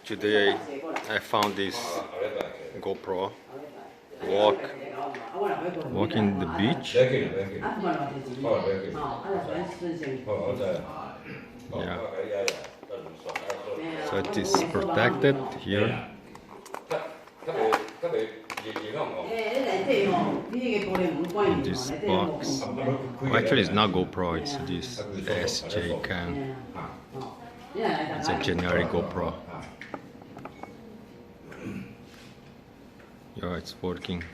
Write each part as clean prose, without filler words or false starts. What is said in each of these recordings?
Today I found this GoPro. Walking the beach. Yeah. So it is protected here. In this box. Actually, it's not GoPro, it's this SJCam. It's a generic GoPro. Yeah, it's working.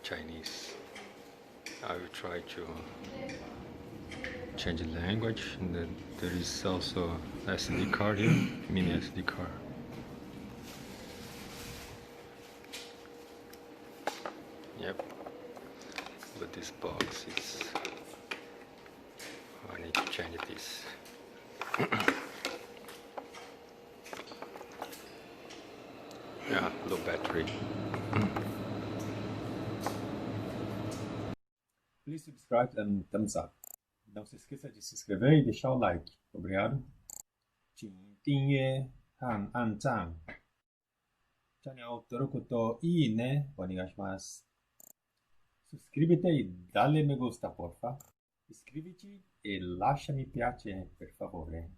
Chinese. I will try to change the language, and then there is also SD card here, mini SD card. Yep, but this box is, I need to change this. Yeah, low battery. Please subscribe and thumbs up. Não se esqueça de se inscrever e deixar o like. Obrigado. 请订阅和按赞。チャンネル登録といいねお願いします。Suscríbete y dale me gusta, porfa. Iscriviti e lascia mi piace, per favore.